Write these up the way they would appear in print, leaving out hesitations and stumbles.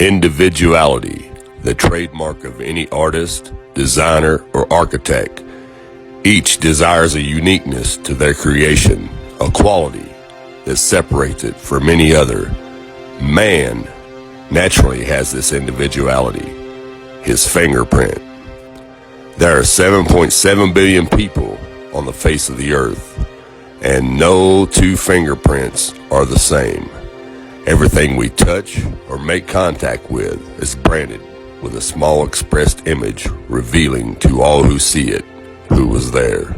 Individuality, the trademark of any artist, designer, or architect. Each desires a uniqueness to their creation, a quality that separates it from any other. Man naturally has this individuality, his fingerprint. There are 7.7 billion people on the face of the earth, and no two fingerprints are the same. Everything we touch or make contact with is branded with a small expressed image revealing to all who see it who was there.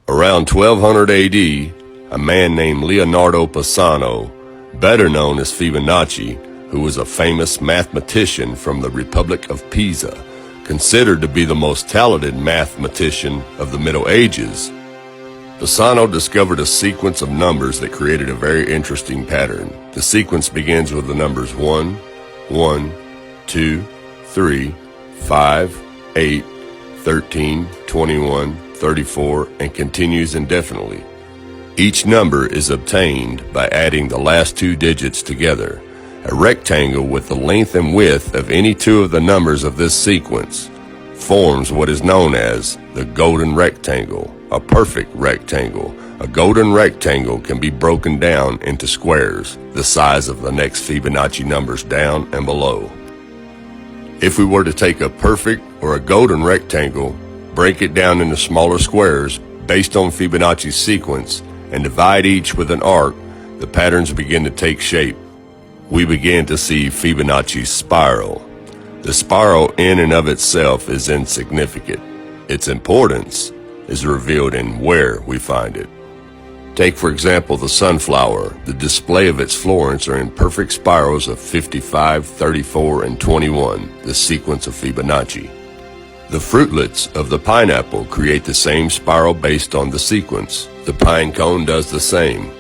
Around 1200 AD, a man named Leonardo Pisano, better known as Fibonacci, who was a famous mathematician from the Republic of Pisa, considered to be the most talented mathematician of the Middle Ages, Pisano discovered a sequence of numbers that created a very interesting pattern. The sequence begins with the numbers 1, 1, 2, 3, 5, 8, 13, 21, 34, and continues indefinitely. Each number is obtained by adding the last two digits together. A rectangle with the length and width of any two of the numbers of this sequence forms what is known as the golden rectangle, a perfect rectangle. A golden rectangle can be broken down into squares, the size of the next Fibonacci numbers down and below. If we were to take a perfect or a golden rectangle, break it down into smaller squares based on Fibonacci's sequence, and divide each with an arc, the patterns begin to take shape. We begin to see Fibonacci's spiral. The spiral in and of itself is insignificant. Its importance is revealed in where we find it. Take, for example, the sunflower. The display of its florets are in perfect spirals of 55, 34, and 21, the sequence of Fibonacci. The fruitlets of the pineapple create the same spiral based on the sequence. The pine cone does the same.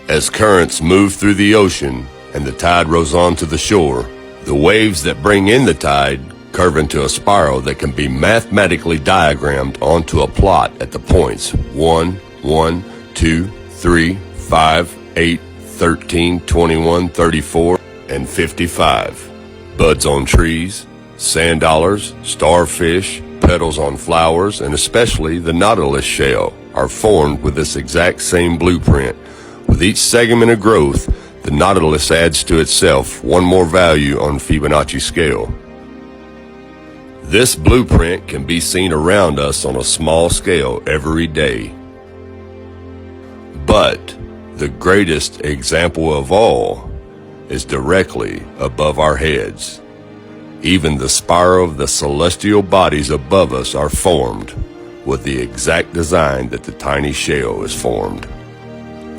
As currents move through the ocean and the tide rolls on to the shore, the waves that bring in the tide curve into a spiral that can be mathematically diagrammed onto a plot at the points 1, 1, 2, 3, 5, 8, 13, 21, 34, and 55. Buds on trees, sand dollars, starfish, petals on flowers, and especially the nautilus shell are formed with this exact same blueprint. With each segment of growth, the nautilus adds to itself one more value on Fibonacci scale. This blueprint can be seen around us on a small scale every day. But the greatest example of all is directly above our heads. Even the spiral of the celestial bodies above us are formed with the exact design that the tiny shell is formed.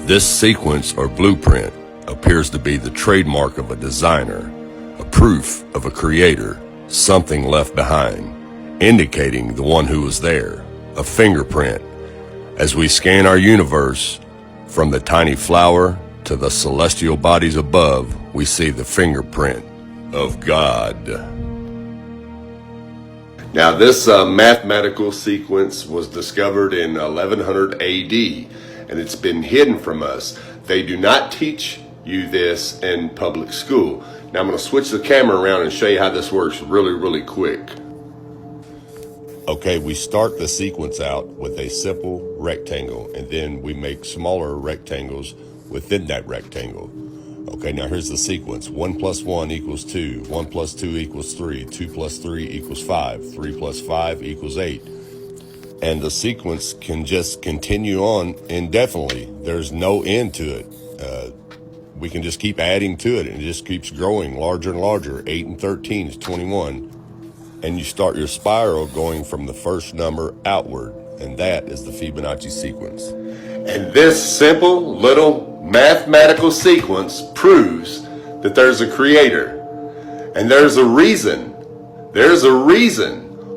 This sequence or blueprint appears to be the trademark of a designer, a proof of a creator, something left behind, indicating the one who was there, a fingerprint. As we scan our universe, from the tiny flower to the celestial bodies above, we see the fingerprint of God. Now, this mathematical sequence was discovered in 1100 AD, and it's been hidden from us. They do not teach you this in public school. Now, I'm going to switch the camera around and show you how this works really quick. Okay, we start the sequence out with a simple rectangle, and then we make smaller rectangles within that rectangle. Okay, now here's the sequence. 1 plus 1 equals 2. 1 plus 2 equals 3. 2 plus 3 equals 5. 3 plus 5 equals 8. And the sequence can just continue on indefinitely. There's no end to it. We can just keep adding to it, and it just keeps growing larger and larger. 8 and 13 is 21. And you start your spiral going from the first number outward, and that is the Fibonacci sequence. And this simple little mathematical sequence proves that there's a creator. And there's a reason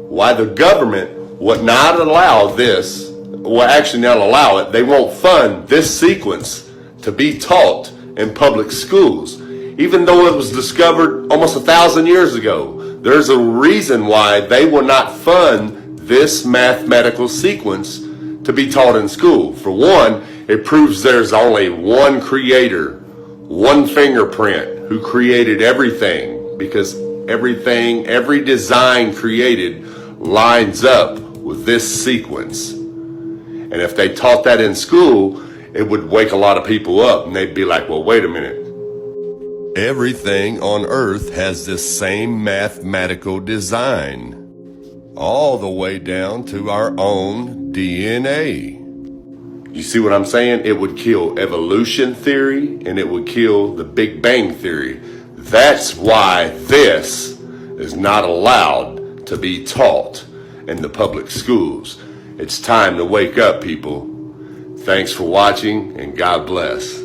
why the government would not allow this, well, actually not allow it. They won't fund this sequence to be taught in public schools. Even though it was discovered almost 1,000 years ago, there's a reason why they will not fund this mathematical sequence to be taught in school. For one, it proves there's only one creator, one fingerprint who created everything, because everything, every design created lines up with this sequence. And if they taught that in school, it would wake a lot of people up and they'd be like, well, wait a minute. Everything on Earth has this same mathematical design, all the way down to our own DNA. You see what I'm saying? It would kill evolution theory and it would kill the Big Bang theory. That's why this is not allowed to be taught in the public schools. It's time to wake up, people. Thanks for watching, and God bless.